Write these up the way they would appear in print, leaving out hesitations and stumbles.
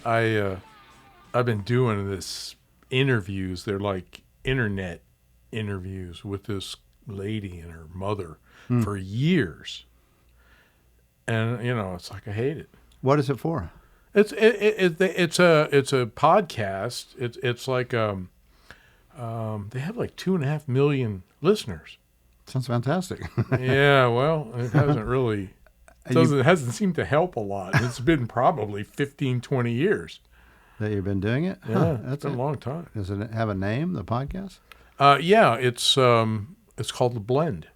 I've been doing this interviews. They're like internet interviews with this lady and her mother for years, and it's like I hate it. What is it for? It's a podcast. It's like they have like 2.5 million listeners. Sounds fantastic. Yeah, well, it hasn't seemed to help a lot. It's been probably 15, 20 years. That you've been doing it? Yeah, it's been a long time. Does it have a name, the podcast? Yeah, it's called The Blend.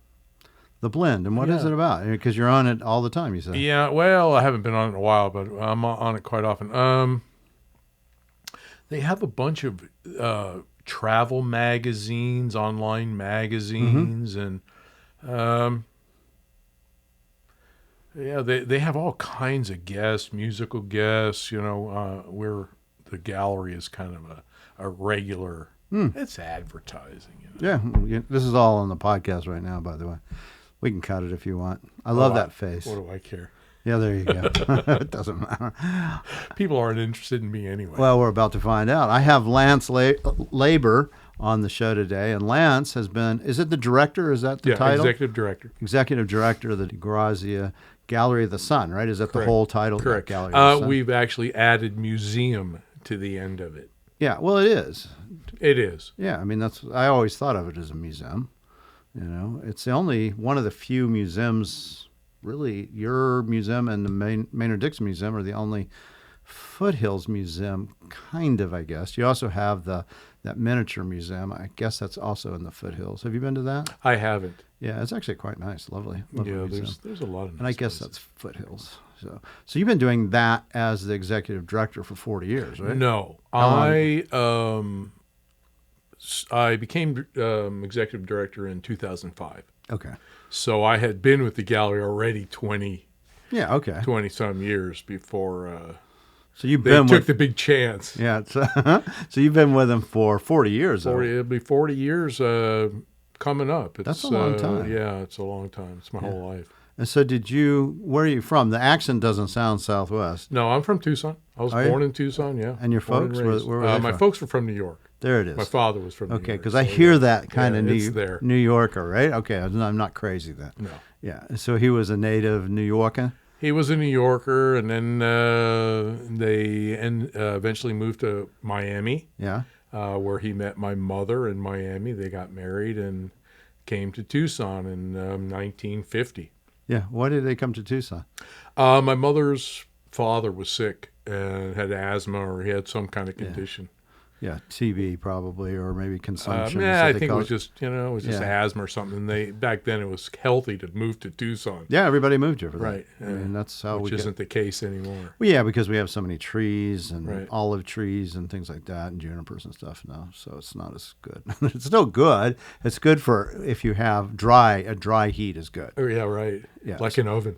The Blend. And what is it about? Because you're on it all the time, you said. Yeah, well, I haven't been on it in a while, but I'm on it quite often. They have a bunch of travel magazines, online magazines, and they have all kinds of guests, musical guests. Where the gallery is kind of a regular. It's advertising. Yeah, this is all on the podcast right now, by the way. We can cut it if you want. I love that face. What do I care? Yeah, there you go. It doesn't matter. People aren't interested in me anyway. Well, we're about to find out. I have Lance Labor on the show today, and Lance has been, is it the director? Is that the title? Executive director. Executive director of the DeGrazia Gallery of the Sun, right? Is that Correct. The whole title? Correct. Gallery of the Sun? We've actually added museum to the end of it. Yeah, well, it is. It is. Yeah, I mean, I always thought of it as a museum. It's the only one of the few museums, really, your museum and the Maynard-Dixon Museum are the only Foothills museum, kind of, I guess. You also have that miniature museum. I guess that's also in the Foothills. Have you been to that? I haven't. Yeah, it's actually quite nice. Lovely Yeah, museum. there's a lot of nice And I guess places. that's Foothills. So you've been doing that as the executive director for 40 years, right? No. I became executive director in 2005. Okay. So I had been with the gallery already 20 some years before So you've they been took with the big chance. Yeah, so you've been with them for 40 years. It'll be 40 years coming up. That's a long time. Yeah, it's a long time. It's my whole life. And so where are you from? The accent doesn't sound Southwest. No, I'm from Tucson. I was born in Tucson, yeah. And your folks, where were they my from? folks were from New York. There it is. My father was from New York. Okay, because I hear that kind of there. New Yorker, right? Okay, I'm not crazy then. No. Yeah, so he was a native New Yorker? He was a New Yorker, and then they eventually moved to Miami. Yeah. Where he met my mother in Miami. They got married and came to Tucson in 1950. Yeah. Why did they come to Tucson? My mother's father was sick and had asthma, or he had some kind of condition. Yeah, TB probably, or maybe consumption. I think it was just asthma or something. Back then it was healthy to move to Tucson. Yeah, everybody moved here for that. Right. I mean, that's how which isn't the case anymore. Well, yeah, because we have so many trees and Right. olive trees and things like that, and junipers and stuff now. So it's not as good. It's still good. It's good for if you have a dry heat is good. Oh yeah, right. Yeah. Like an oven.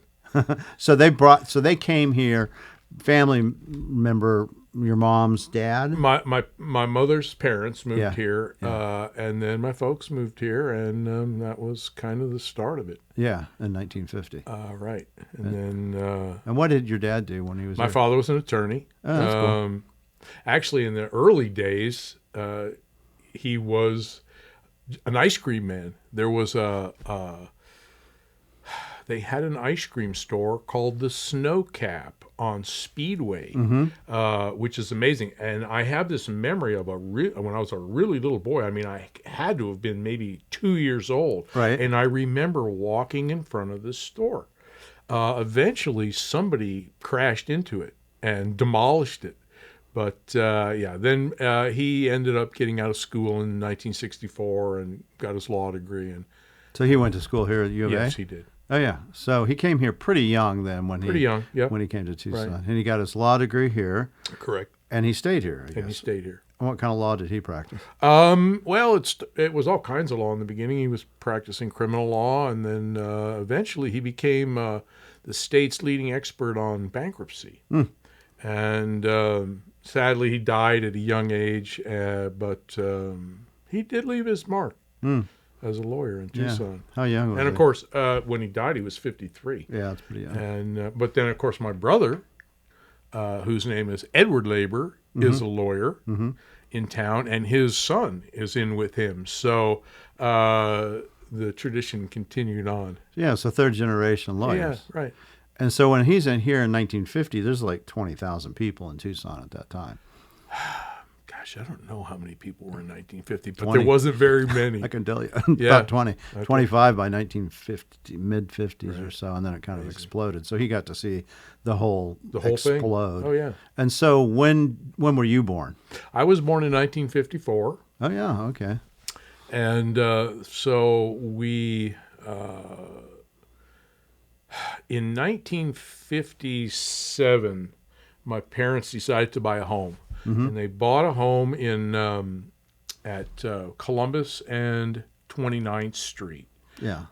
So they came here, family member, your mom's dad? My mother's parents moved here, Yeah. and then my folks moved here, and that was kind of the start of it. Yeah, in 1950. Right. And then And what did your dad do when he was my here? father was an attorney. Oh, that's cool. Actually, in the early days, he was an ice cream man. There was they had an ice cream store called the Snow Cap on Speedway, which is amazing. And I have this memory of when I was a really little boy. I mean, I had to have been maybe 2 years old. Right. And I remember walking in front of this store. Eventually, somebody crashed into it and demolished it. But, then he ended up getting out of school in 1964 and got his law degree. And So he went to school here at U of A? yes, he did. Oh, yeah. So he came here pretty young then when Pretty young, yep. when he came to Tucson. Right. And he got his law degree here, Correct. and he stayed here, I guess. And he stayed here. And what kind of law did he practice? Well, it was all kinds of law in the beginning. He was practicing criminal law, and then eventually he became the state's leading expert on bankruptcy. And sadly, he died at a young age, but he did leave his mark as a lawyer in Tucson. How young was he? And of course, when he died, he was 53. Yeah, that's pretty young. And but then, of course, my brother whose name is Edward Labor, is a lawyer in town, and his son is in with him. So the tradition continued on. Yeah, so third generation lawyers. Yeah, right. And so when he's in here in 1950, there's like 20,000 people in Tucson at that time. Gosh, I don't know how many people were in 1950, but 20. there wasn't very many. I can tell you. Yeah. About 20. Okay. 25 by 1950, mid-50s or Right. so, and then it kind of exploded. So he got to see the whole thing? explode. Oh, yeah. And so when were you born? I was born in 1954, Oh, yeah, okay. and so we, in 1957, my parents decided to buy a home. And they bought a home in at Columbus and 29th Street. Yeah.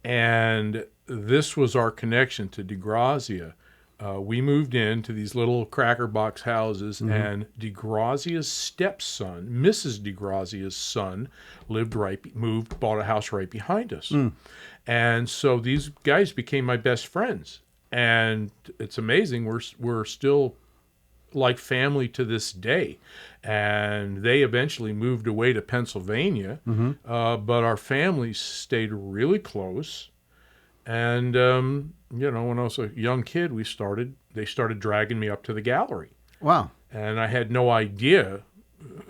And this was our connection to DeGrazia. We moved into these little cracker box houses, and DeGrazia's stepson, Mrs. DeGrazia's son, bought a house right behind us. And so these guys became my best friends. And it's amazing. We're still like family to this day. And they eventually moved away to Pennsylvania, but our families stayed really close. And, when I was a young kid, they started dragging me up to the gallery. Wow. And I had no idea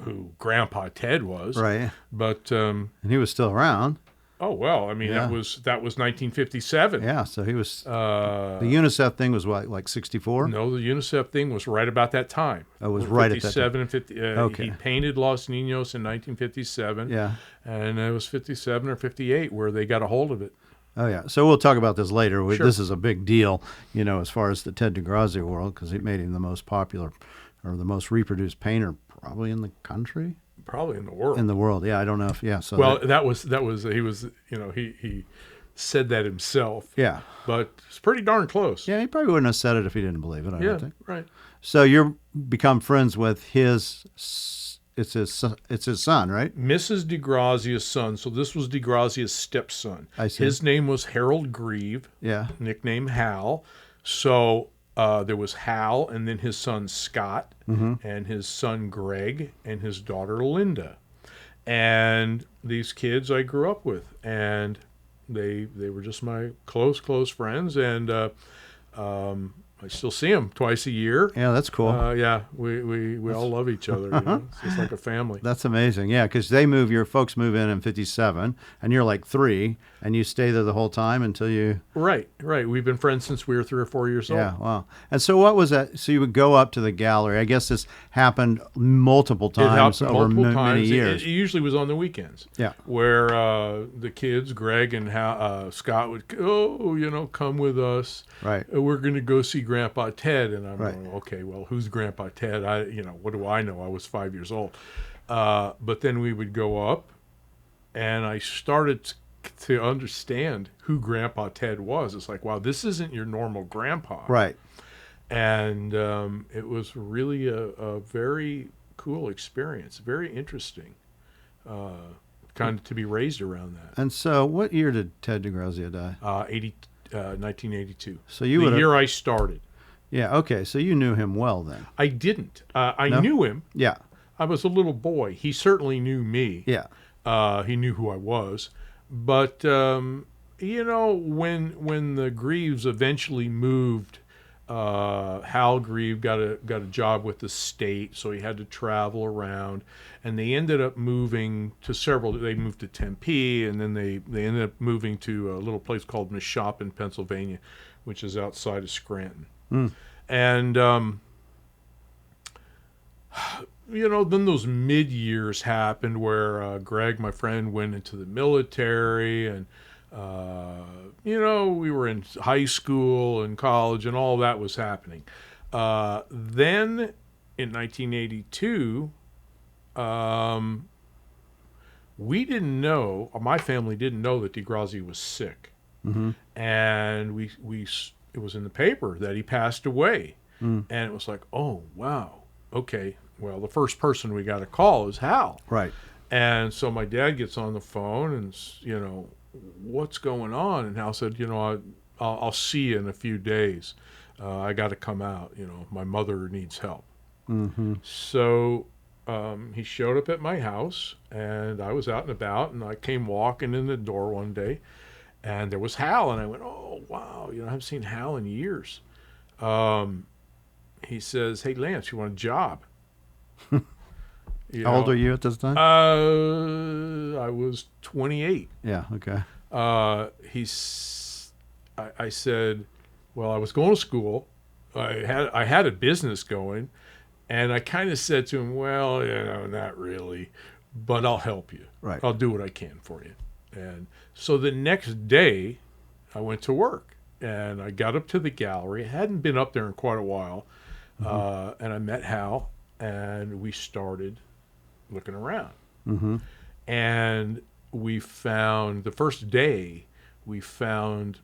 who Grandpa Ted was. Right. But, and he was still around. Oh, well, I mean, Yeah. that was 1957. Yeah, so he was, the UNICEF thing was what, like 64? No, the UNICEF thing was right about that time. It was right at that 57 and 50. Okay. He painted Los Niños in 1957. Yeah. And it was 57 or 58 where they got a hold of it. Oh, yeah. So we'll talk about this later. Sure. This is a big deal, as far as the Ted DeGrazia world, because it made him the most popular or the most reproduced painter probably in the country. Probably in the world. In the world, yeah. I don't know if, yeah. So well, that was he was, he said that himself. Yeah. But it's pretty darn close. Yeah, he probably wouldn't have said it if he didn't believe it, I don't think. Right. So you're become friends with his son, right? Mrs. DeGrazia's son. So this was DeGrazia's stepson. I see. His name was Harold Grieve. Yeah. Nickname Hal. So there was Hal, and then his son Scott, and his son Greg, and his daughter Linda. And these kids I grew up with, and they were just my close friends, and I still see them twice a year. Yeah, that's cool. Yeah, we all love each other. It's just like a family. That's amazing. Yeah, because your folks move in 57, and you're like 3, and you stay there the whole time until you... Right. We've been friends since we were 3 or 4 years old. Yeah, wow. And so what was that? So you would go up to the gallery. I guess this happened multiple times over many years. It usually was on the weekends. Yeah. Where the kids, Greg and Scott, would go, come with us. Right. We're going to go see Grandpa Ted. And I'm Right. going, okay, well, who's Grandpa Ted? What do I know? I was 5 years old. But then we would go up, and I started to understand who Grandpa Ted was. It's like, wow, this isn't your normal grandpa. Right. And it was really a very cool experience, very interesting, kind of to be raised around that. And so what year did Ted DeGrazia die? 1982. So you the would year I started. Yeah, okay. So you knew him well then. I didn't. I No? knew him. Yeah. I was a little boy. He certainly knew me. Yeah. He knew who I was. But, when the Greaves eventually moved, Hal Grieve got a job with the state, so he had to travel around. And they ended up moving to they moved to Tempe, and then they ended up moving to a little place called Mishop, Pennsylvania, which is outside of Scranton. And, then those mid-years happened where Greg, my friend, went into the military, and, we were in high school and college, and all that was happening. Then, in 1982, we didn't know, or my family didn't know that DeGrazia was sick. And it was in the paper that he passed away. And it was like, oh, wow, okay. Well, the first person we got to call is Hal. Right. And so my dad gets on the phone and, what's going on? And Hal said, I'll see you in a few days. I got to come out. My mother needs help. Mm-hmm. So he showed up at my house, and I was out and about, and I came walking in the door one day, and there was Hal, and I went, oh, wow, I haven't seen Hal in years. He says, hey, Lance, you want a job? How old are you at this time? I was 28. Yeah, okay. I said, well, I was going to school. I had a business going, and I kind of said to him, well, not really, but I'll help you. Right. I'll do what I can for you. And so the next day, I went to work, and I got up to the gallery. I hadn't been up there in quite a while, and I met Hal, and we started looking around. Mm-hmm. And we found, the first day, we found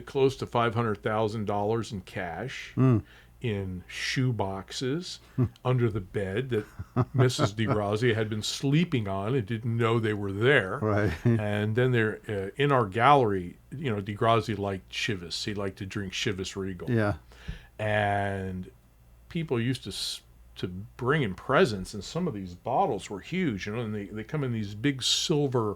close to $500,000 in cash in shoe boxes under the bed that Mrs. DeGrazia had been sleeping on and didn't know they were there. Right. And then there, in our gallery, DeGrazia liked Chivas. He liked to drink Chivas Regal. Yeah. And people used to bring in presents, and some of these bottles were huge, and they come in these big silver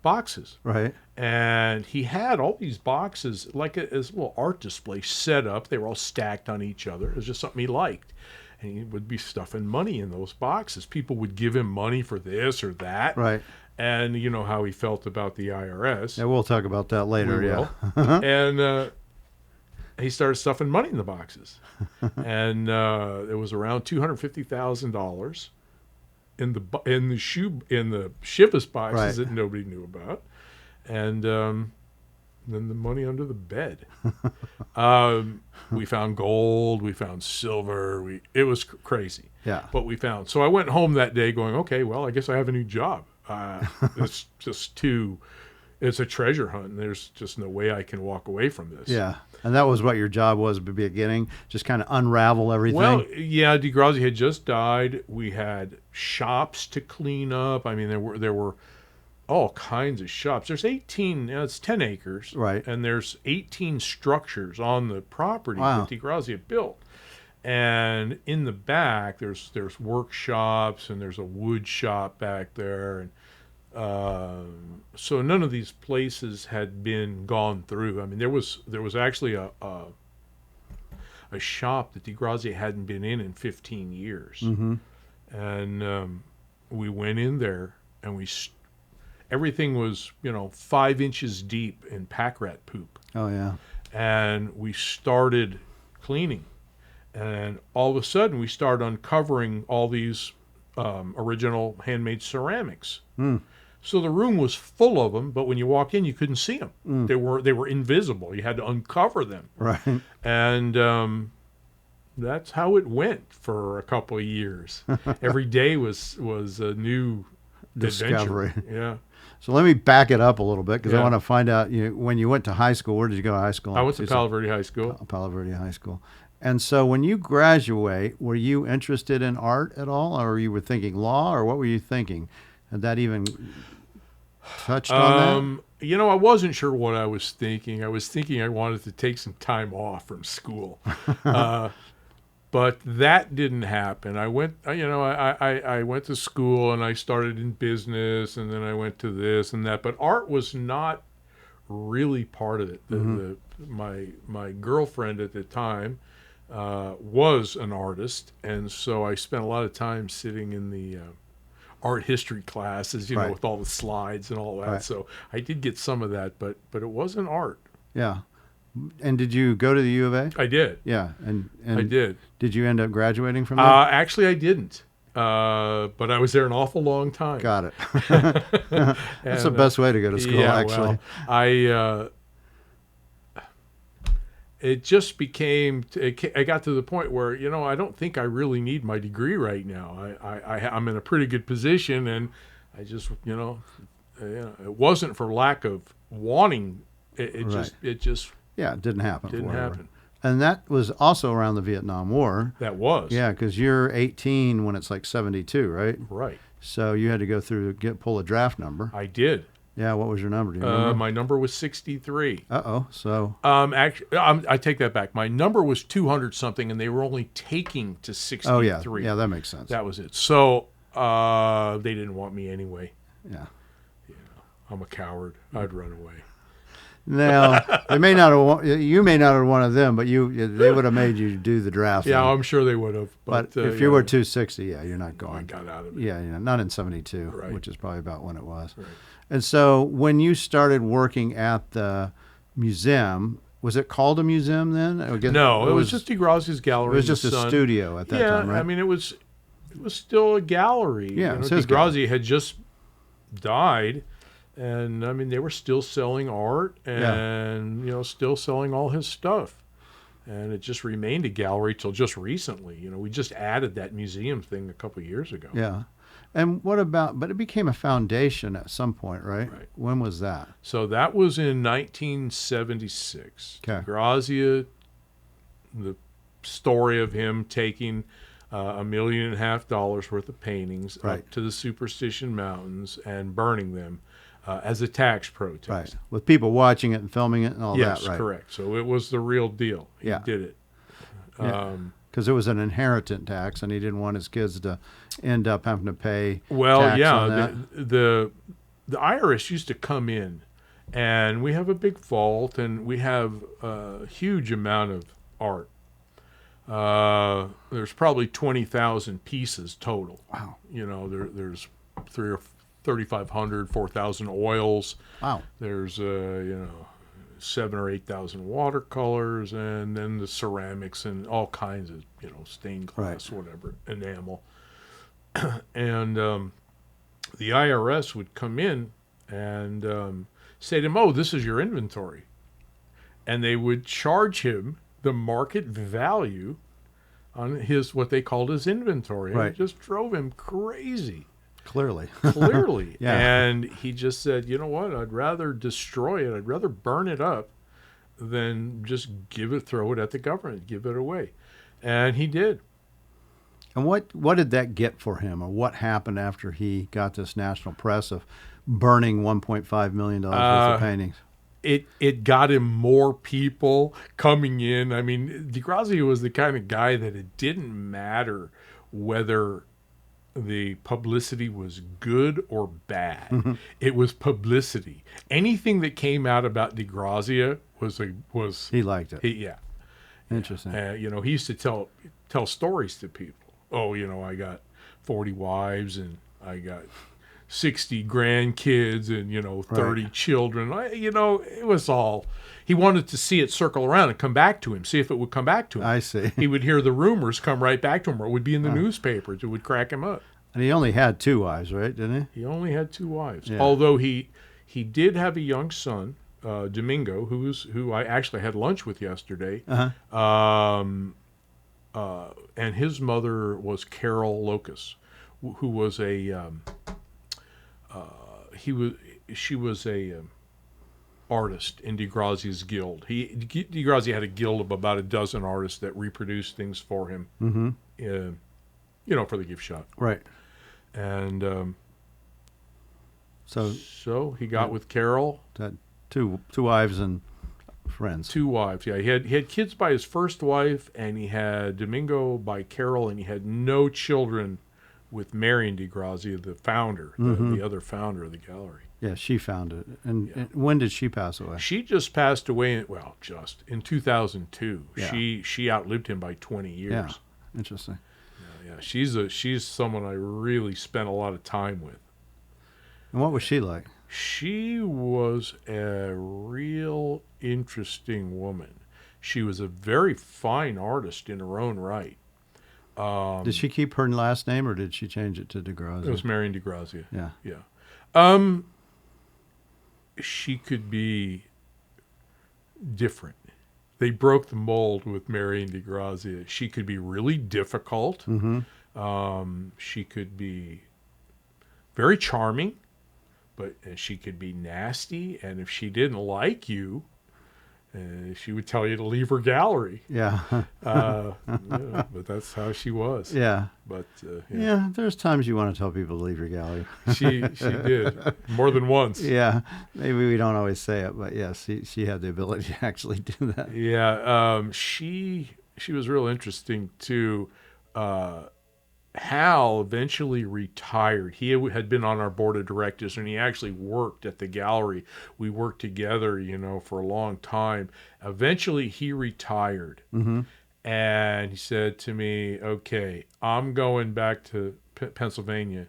boxes. Right. And he had all these boxes like as a little art display set up. They were all stacked on each other. It was just something he liked. And he would be stuffing money in those boxes. People would give him money for this or that. Right. And you know how he felt about the IRS. Yeah, we'll talk about that later. We will. Yeah. And he started stuffing money in the boxes. And it was around $250,000 in the Chivas boxes Right. that nobody knew about, and then the money under the bed. We found gold, we found silver. It was crazy. Yeah. But we found. So I went home that day going, okay, well, I guess I have a new job. It's just it's a treasure hunt, and there's just no way I can walk away from this. Yeah. And that was what your job was at the beginning, just kind of unravel everything. Well, yeah, DeGrazia had just died. We had shops to clean up. I mean, there were all kinds of shops. There's 18, it's 10 acres. Right. And there's 18 structures on the property Wow. that DeGrazia built. And in the back, there's workshops, and there's a wood shop back there. And so none of these places had been gone through. I mean, there was actually a shop that DeGrazia hadn't been in 15 years. Mm-hmm. And we went in there, and everything was 5 inches deep in pack rat poop. Oh, yeah. And we started cleaning, and all of a sudden we started uncovering all these original handmade ceramics. So the room was full of them, but when you walk in, you couldn't see them. They were invisible. You had to uncover them. Right. And that's how it went for a couple of years. Every day was a new Discovery. adventure. Yeah. So let me back it up a little bit, because I Yeah. want to find out, when you went to high school, where did you go to high school? I went to You said- Palo Verde High School. Palo Verde High School. And so when you graduate, were you interested in art at all, or you were thinking law, or what were you thinking? Had that even touched on I wasn't sure what I was thinking. I was thinking I wanted to take some time off from school. But that didn't happen. I went, I went to school, and I started in business, and then I went to this and that. But art was not really part of it. My girlfriend at the time was an artist, and so I spent a lot of time sitting in the art history classes, Right. with all the slides and all that. Right. So I did get some of that, but it wasn't art. that? Yeah. And did you go to the U of A? I did. Yeah. And I did. Did you end up graduating from there? Actually, I didn't. But I was there an awful long time. Got it. That's the best way to go to school, yeah, actually. Well, it just became. I got to the point where I don't think I really need my degree right now. I'm in a pretty good position, and I just it wasn't for lack of wanting. It just Yeah, it didn't happen. didn't for whatever. happen. And that was also around the Vietnam War. That was Yeah, because you're 18 when it's like 72, right? right. So you had to go through pull a draft number. I did. Yeah, what was your number? Do you remember? My number was 63. Uh-oh, so... Actually, I take that back. My number was 200 something, and they were only taking to 63. Oh, yeah, that makes sense. That was it. So they didn't want me anyway. Yeah. I'm a coward. I'd run away. Now, you may not have wanted them, but they would have made you do the draft. Yeah, I'm sure they would have. But if you were 260, you're not going. I got out of it. Yeah, not in 72, Right. which is probably about when it was. Right. And so when you started working at the museum, was it called a museum then? No, it was just DeGrazia's Gallery. It was just a studio at that time, right? I mean, it was still a gallery. Yeah, you know, his DeGrazia had just died. And I mean, they were still selling art and, still selling all his stuff. And it just remained a gallery till just recently. We just added that museum thing a couple of years ago. Yeah. And but it became a foundation at some point, right? Right. When was that? So that was in 1976. Okay. DeGrazia, the story of him taking $1.5 million worth of paintings up to the Superstition Mountains and burning them. As a tax protest. Right. With people watching it and filming it and all that, right? Yes, correct. So it was the real deal. He did it. Because it was an inheritance tax, and he didn't want his kids to end up having to pay tax on that. The IRS used to come in, and we have a big vault, and we have a huge amount of art. There's probably 20,000 pieces total. Wow. There's 3,500, 4,000 oils. Wow. There's 7,000 or 8,000 watercolors, and then the ceramics and all kinds of stained glass, whatever, enamel. And the IRS would come in and say to him, "Oh, this is your inventory," and they would charge him the market value on what they called his inventory. And it just drove him crazy. Clearly. Yeah. And he just said, you know what, I'd rather destroy it. I'd rather burn it up than just throw it at the government, give it away. And he did. And what did that get for him, or what happened after he got this national press of burning $1.5 million worth of paintings? It got him more people coming in. I mean, DeGrazia was the kind of guy that it didn't matter whether the publicity was good or bad. Mm-hmm. It was publicity. Anything that came out about DeGrazia was he liked it. Interesting. He used to tell stories to people. Oh, I got 40 wives and I got 60 grandkids and 30 children. It was all. He wanted to see it circle around and come back to him, see if it would come back to him. I see. He would hear the rumors come right back to him, or it would be in the newspapers. It would crack him up. And he only had 2 wives, right? Didn't he? He only had 2 wives. Yeah. Although he did have a young son, Domingo, who I actually had lunch with yesterday. Uh-huh. And his mother was Carol Locus, who was she was a artist in DeGrazia's guild. DeGrazia had a guild of about a dozen artists that reproduced things for him, for the gift shop. Right. And so he got with Carol. Had two wives and friends. 2 wives, yeah. He had kids by his first wife, and he had Domingo by Carol, and he had no children with Marion DeGrazia, the founder, the other founder of the gallery. Yeah, she founded it. And when did she pass away? She just passed away, in 2002. Yeah. She outlived him by 20 years. Yeah, interesting. Yeah, she's someone I really spent a lot of time with. And what was she like? She was a real interesting woman. She was a very fine artist in her own right. Did she keep her last name, or did she change it to DeGrazia? It was Marion DeGrazia. Yeah. She could be different. They broke the mold with Marion DeGrazia. She could be really difficult. Mm-hmm. She could be very charming, but she could be nasty. And if she didn't like you, She would tell you to leave her gallery. Yeah. But that's how she was. Yeah. But yeah, there's times you want to tell people to leave your gallery. She did more than once. Yeah. Maybe we don't always say it, but yes, she had the ability to actually do that. Yeah. She was real interesting too. Hal eventually retired. He had been on our board of directors, and he actually worked at the gallery. We worked together, for a long time. Eventually, he retired, and he said to me, "Okay, I'm going back to Pennsylvania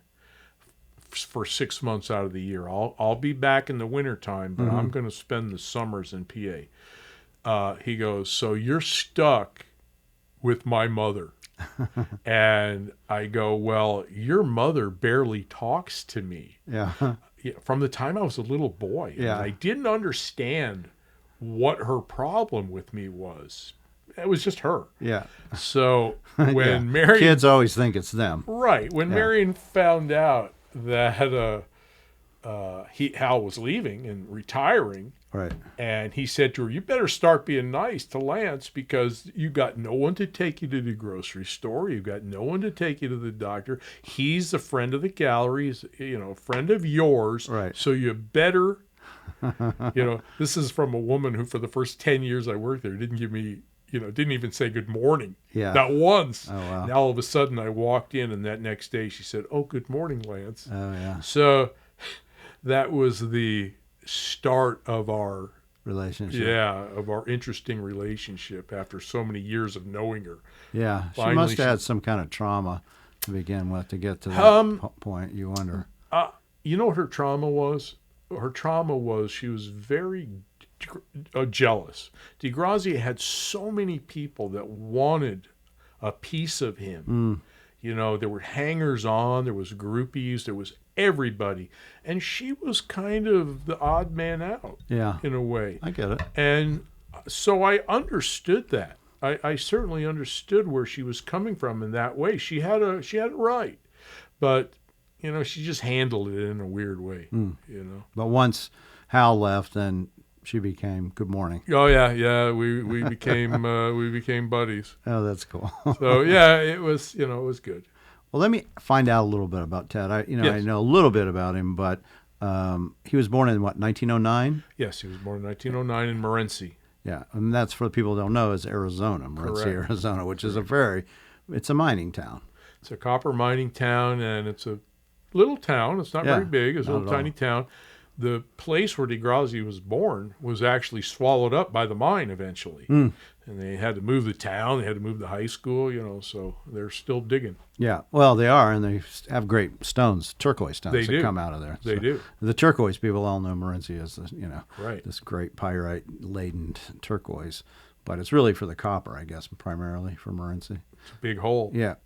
for 6 months out of the year. I'll be back in the wintertime, but I'm going to spend the summers in PA." He goes, "So you're stuck with my mother." And I go, "Well, your mother barely talks to me." Yeah. From the time I was a little boy. Yeah. And I didn't understand what her problem with me was. It was just her. Yeah. So when Marion... Kids always think it's them. Right. When Marion found out that Hal was leaving and retiring, Right. and he said to her, "You better start being nice to Lance, because you got no one to take you to the grocery store. You've got no one to take you to the doctor. He's a friend of the gallery, a friend of yours. Right. So you better," this is from a woman who for the first 10 years I worked there didn't give me, didn't even say good morning. Yeah. Not once. Oh, wow. Now all of a sudden I walked in, and that next day she said, "Oh, good morning, Lance." Oh, yeah. So that was the start of our Relationship. of our interesting relationship after so many years of knowing her. Yeah. She Finally, must have had some kind of trauma to begin with to get to that point, you wonder. You know what her trauma was? Her trauma was she was very jealous. DeGrazia had so many people that wanted a piece of him. There were hangers-on, there was groupies, there was everybody. And she was kind of the odd man out, in a way. I get it. And so I understood that. I certainly understood where she was coming from in that way. She had it right. But, she just handled it in a weird way, But once Hal left, then she became good morning. Oh, yeah. We became buddies. Oh, that's cool. So, yeah, it was good. Well, let me find out a little bit about Ted. I know a little bit about him, but he was born in 1909? Yes, he was born in 1909 in Morenci. Yeah, and that's for the people who don't know is Arizona, Morenci, Correct. Arizona, which is it's a mining town. It's a copper mining town, and it's a little town. It's not very big. It's a little tiny town. The place where DeGrazia was born was actually swallowed up by the mine eventually. And they had to move the town. They had to move the high school, so they're still digging. Yeah, well, they are, and they have great stones, turquoise stones that do. come out of there. They do. The turquoise people all know Morenci as Right. this great pyrite-laden turquoise, but it's really for the copper, I guess, primarily for Morenci. It's a big hole. Yeah,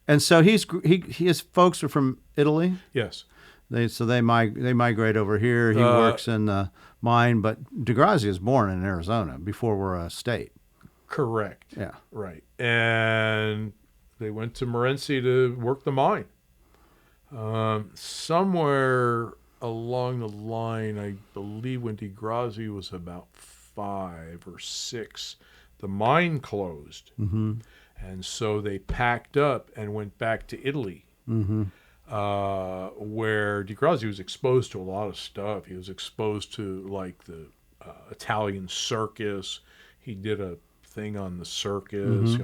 and so his folks are from Italy. Yes. They migrate over here. He works in the mine, but DeGrazia is born in Arizona before we're a state. Correct. Yeah. Right. And they went to Morenci to work the mine. Somewhere along the line, I believe when DeGrazia was about 5 or 6, the mine closed. And so they packed up and went back to Italy. Where DeGrazia was exposed to a lot of stuff. He was exposed to like the Italian circus. He did a thing on the circus,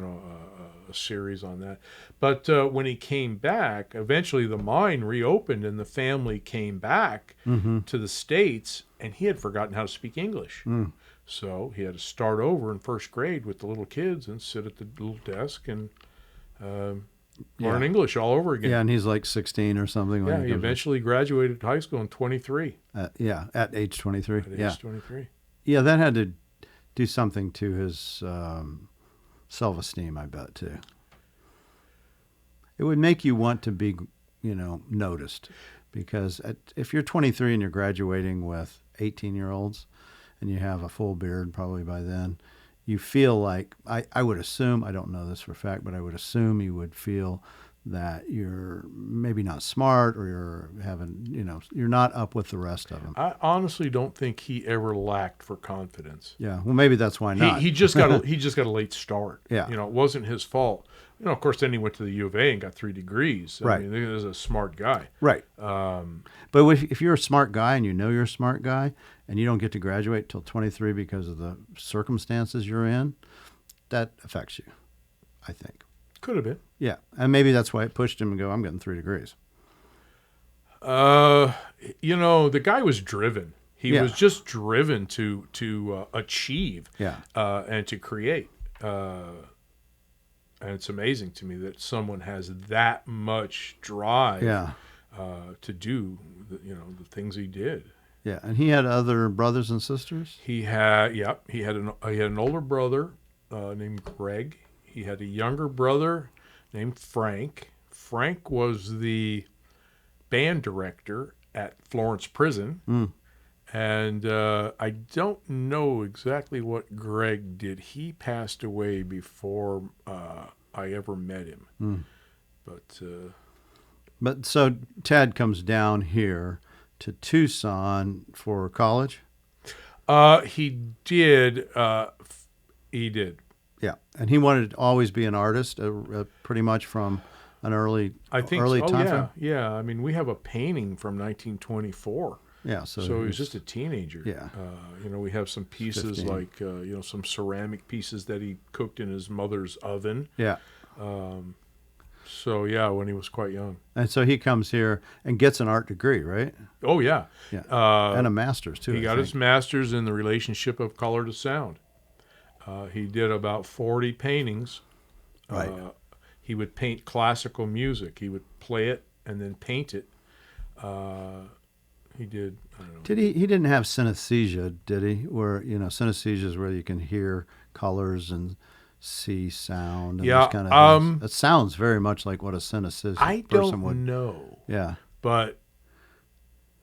a series on that. But when he came back, eventually the mine reopened and the family came back to the States, and he had forgotten how to speak English. So he had to start over in first grade with the little kids and sit at the little desk and learn English all over again. Yeah, and he's like 16 or something. Yeah, he eventually graduated high school in 23. At age 23. At age 23. Yeah, that had to do something to his self-esteem, I bet, too. It would make you want to be, noticed. Because if you're 23 and you're graduating with 18-year-olds and you have a full beard probably by then, you feel like, I would assume, I don't know this for a fact, but I would assume you would feel that you're maybe not smart or you're having, you're not up with the rest of them. I honestly don't think he ever lacked for confidence. Yeah, well, maybe that's why not. He just got a late start. Yeah. It wasn't his fault. Of course, then he went to the U of A and got 3 degrees. Right. I mean, he was a smart guy. Right. But if you're a smart guy and you know you're a smart guy and you don't get to graduate till 23 because of the circumstances you're in, that affects you, I think. Could have been. Yeah, and maybe that's why it pushed him to go, I'm getting 3 degrees. The guy was driven. He Yeah. was just driven to achieve Yeah. And to create. And it's amazing to me that someone has that much drive Yeah. to do the things he did. Yeah, and he had other brothers and sisters? He had an older brother named Greg. He had a younger brother named Frank. Frank was the band director at Florence Prison. Mm. And I don't know exactly what Greg did. He passed away before I ever met him. Mm. But so Ted comes down here to Tucson for college? he did. He did. Yeah, and he wanted to always be an artist, pretty much from an early I think. early So. time Yeah, frame? yeah. I mean, we have a painting from 1924. Yeah, So he was just a teenager. Yeah. We have some pieces 15. like some ceramic pieces that he cooked in his mother's oven. Yeah. So yeah, when he was quite young. And so he comes here and gets an art degree, right? Oh yeah. Yeah. Uh, And a master's, too. He I got think. his master's in the relationship of color to sound. He did about 40 paintings. Right. He would paint classical music. He would play it and then paint it. He did. I don't know. Did he? He didn't have synesthesia, did he? Where synesthesia is where you can hear colors and see sound. And Yeah, those kind of things. It sounds very much like what a synesthesia I person don't would. know. Yeah. But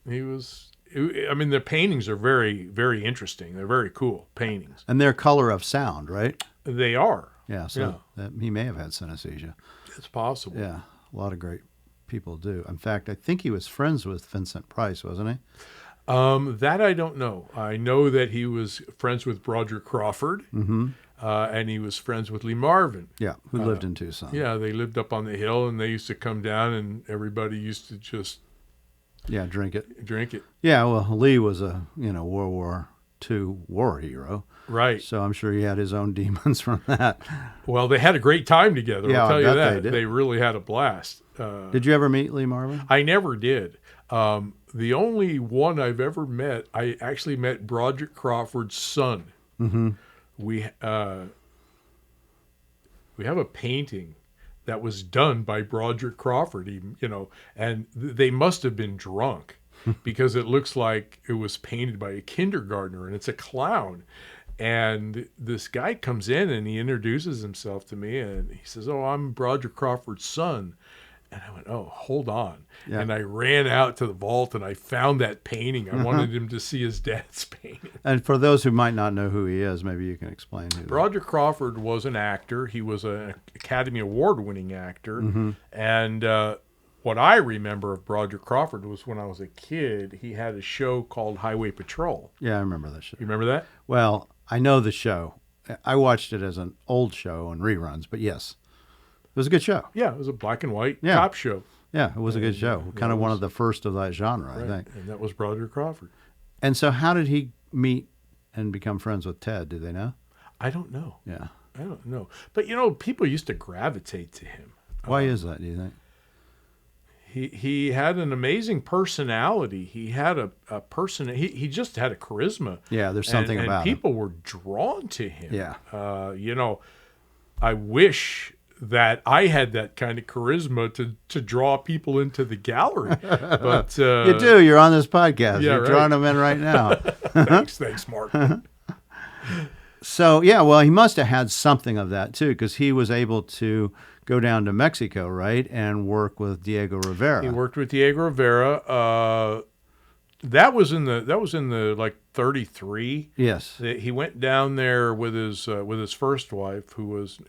he was. I mean, the paintings are very, very interesting. They're very cool paintings. And they're color of sound, right? They are. Yeah. So he may have had synesthesia. It's possible. Yeah. A lot of great people do. In fact, I think he was friends with Vincent Price, wasn't he? That I don't know. I know that he was friends with Broderick Crawford, and he was friends with Lee Marvin. Yeah. Who lived in Tucson. Yeah, they lived up on the hill, and they used to come down, and everybody used to just Yeah. Drink it. drink it. Yeah. Well, Lee was a World War II war hero. Right. So I'm sure he had his own demons from that. Well, they had a great time together. Yeah, I'll tell I you bet that. they did. Really had a blast. Did you ever meet Lee Marvin? I never did. The only one I've ever met, I actually met Broderick Crawford's son. Mm-hmm. We have a painting that was done by Broderick Crawford, and they must have been drunk because it looks like it was painted by a kindergartner, and it's a clown. And this guy comes in and he introduces himself to me, and he says, "Oh, I'm Broderick Crawford's son." And I went, "Oh, hold on." Yeah. And I ran out to the vault and I found that painting. I wanted him to see his dad's painting. And for those who might not know who he is, maybe you can explain who. Broderick Crawford was an actor. He was an Academy Award-winning actor. And what I remember of Broderick Crawford was when I was a kid, he had a show called Highway Patrol. Yeah, I remember that show. You remember that? Well, I know the show. I watched it as an old show on reruns, but yes, it was a good show. Yeah, it was a black and white Yeah. cop show. Yeah, it was a good show. Kind of one of the first of that genre, I think. And that was Broderick Crawford. And so how did he meet and become friends with Ted? Do they know? I don't know. Yeah. I don't know. But, people used to gravitate to him. Why is that, do you think? He had an amazing personality. He had a person. He just had a charisma. Yeah, there's something and about him. people were drawn to him. Yeah. I wish that I had that kind of charisma to draw people into the gallery. But You do. You're on this podcast. yeah, You're right. drawing them in right now. Thanks, Mark. So, yeah, well, he must have had something of that, too, because he was able to go down to Mexico, right, and work with Diego Rivera. He worked with Diego Rivera That was in the like 33. Yes. He went down there with his first wife,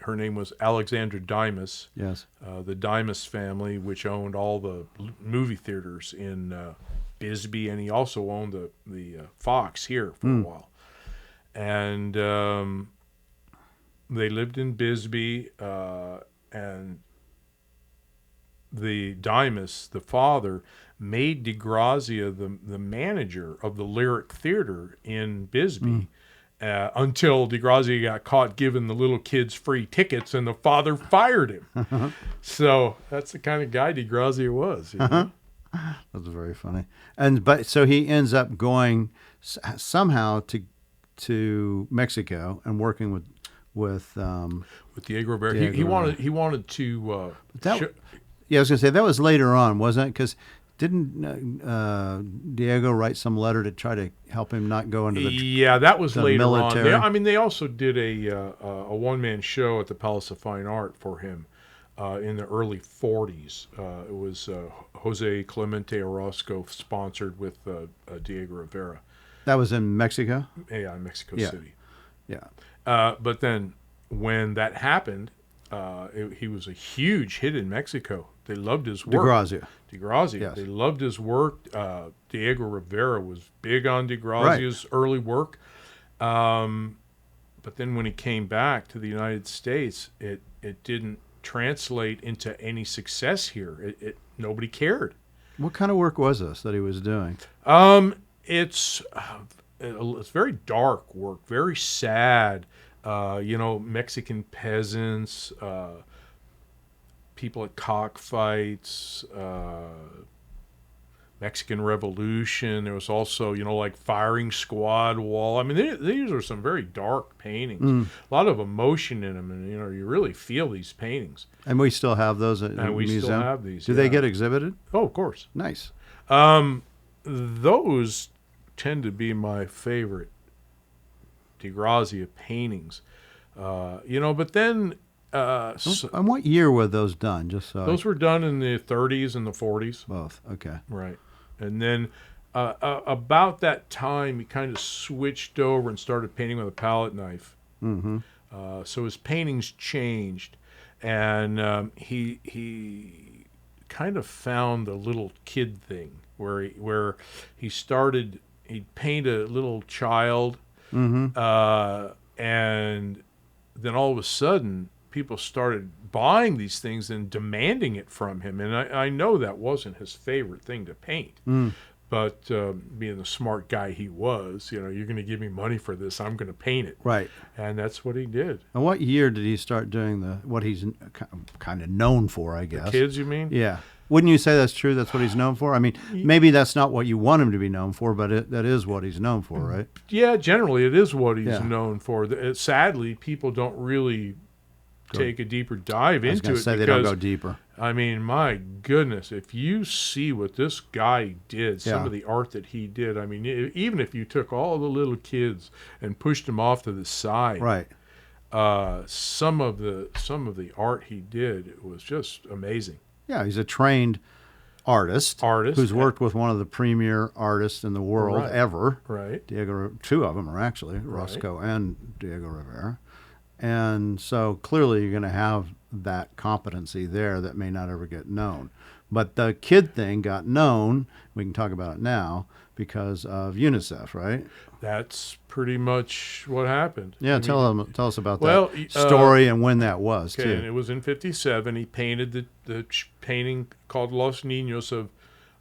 her name was Alexandra Dimas. Yes. The Dimas family, which owned all the movie theaters in Bisbee, and he also owned the Fox here for a while. And they lived in Bisbee, and the Dimas, the father, made DeGrazia the manager of the Lyric Theater in Bisbee until DeGrazia got caught giving the little kids free tickets, and the father fired him. So that's the kind of guy DeGrazia was. You know? That's very funny. But so he ends up going somehow to Mexico and working with Diego Rivera. He wanted to. Yeah, I was going to say that was later on, wasn't it? Because didn't Diego write some letter to try to help him not go into the that was later military? On. They also did a one-man show at the Palace of Fine Art for him in the early 40s. It was Jose Clemente Orozco sponsored with Diego Rivera. That was in Mexico? Yeah, in Mexico City. Yeah. But then when that happened, he was a huge hit in Mexico. They loved his work. DeGrazia. Yes. They loved his work. Diego Rivera was big on DeGrazia's early work. But then when he came back to the United States, it didn't translate into any success here. Nobody cared. What kind of work was this that he was doing? It's very dark work, very sad. Mexican peasants, people at cockfights, Mexican Revolution. There was also, like Firing Squad Wall. I mean, these are some very dark paintings. A lot of emotion in them, and you really feel these paintings. And we still have those in the museum? Still have these. Do they get exhibited? Oh, of course. Nice. Those tend to be my favorite DeGrazia paintings. But then... and what year were those done? Those were done in the 30s and the 40s. Both, okay. Right. And then about that time, he kind of switched over and started painting with a palette knife. Mm-hmm. So his paintings changed. And he kind of found the little kid thing where he started... He'd paint a little child, and then all of a sudden, people started buying these things and demanding it from him. And I know that wasn't his favorite thing to paint. But being the smart guy he was, you're going to give me money for this, I'm going to paint it. Right. And that's what he did. And what year did he start doing what he's kind of known for, I guess? The kids, you mean? Yeah. Wouldn't you say that's true? That's what he's known for? I mean, maybe that's not what you want him to be known for, but that is what he's known for, right? Yeah, generally it is what he's known for. Sadly, people don't really take a deeper dive into it. I was going to say they don't go deeper. I mean, my goodness, if you see what this guy did, some of the art that he did, I mean, even if you took all the little kids and pushed them off to the side, right? Some of the art he did, it was just amazing. Yeah, he's a trained artist who's worked with one of the premier artists in the world ever. Right. Two of them are actually, Roscoe and Diego Rivera. And so clearly you're going to have that competency there that may not ever get known. But the kid thing got known, we can talk about it now, because of UNICEF, right? That's pretty much what happened. Yeah, tell us about that story and when that was, too. And it was in 1957. He painted the painting called Los Niños of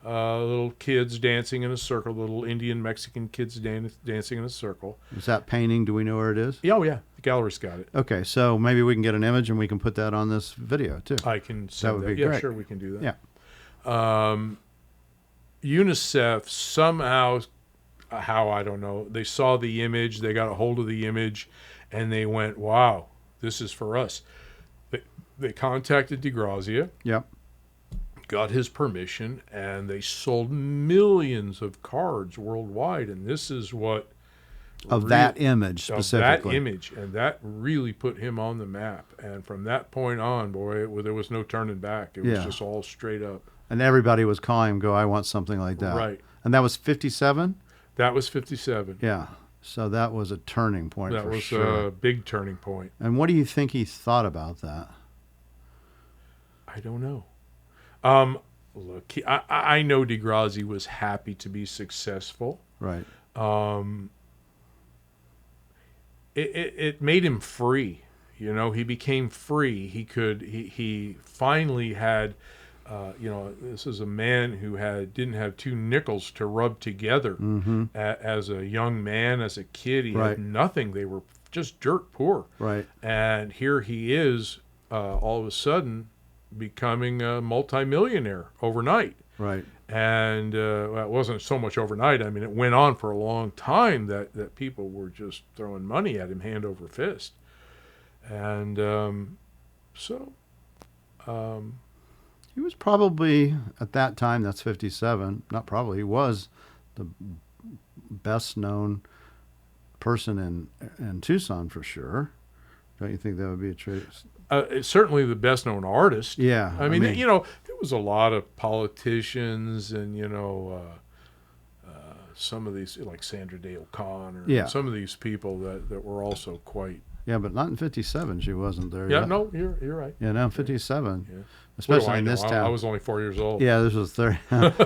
little kids dancing in a circle, little Indian Mexican kids dancing in a circle. Is that painting, do we know where it is? Oh, yeah. The gallery's got it. Okay, so maybe we can get an image and we can put that on this video, too. I can send that. Would be great. Sure, we can do that. Yeah. UNICEF somehow, how I don't know, they saw the image, they got a hold of the image, and they went, wow, this is for us. They contacted DeGrazia. Yep. Got his permission, and they sold millions of cards worldwide, and this is what... that image specifically. And that really put him on the map. And from that point on, boy, there was no turning back. It was just all straight up. And everybody was calling him, I want something like that. Right. And that was 57? That was 57. Yeah. So that was a turning point That for was sure. a big turning point. And what do you think he thought about that? I don't know. Look, I know DeGrazia was happy to be successful. Right. It made him free. You know, he became free. He finally had, this is a man who didn't have two nickels to rub together. As a young man, as a kid, he had nothing. They were just dirt poor. Right. And here he is, all of a sudden, becoming a multimillionaire overnight. Right. And it wasn't so much overnight. I mean, it went on for a long time that people were just throwing money at him hand over fist. And he was probably, at that time, that's 57, not probably, he was the best known person in Tucson for sure. Don't you think that would be a trace? certainly the best known artist. Yeah. I mean, there was a lot of politicians and, some of these, like Sandra Day O'Connor, Yeah. some of these people that were also quite. Yeah, but not in 57. She wasn't there Yeah, yet. no, you're right. Yeah, no, 57. Yeah. Especially in this town. I was only 4 years old. Yeah, this was 30.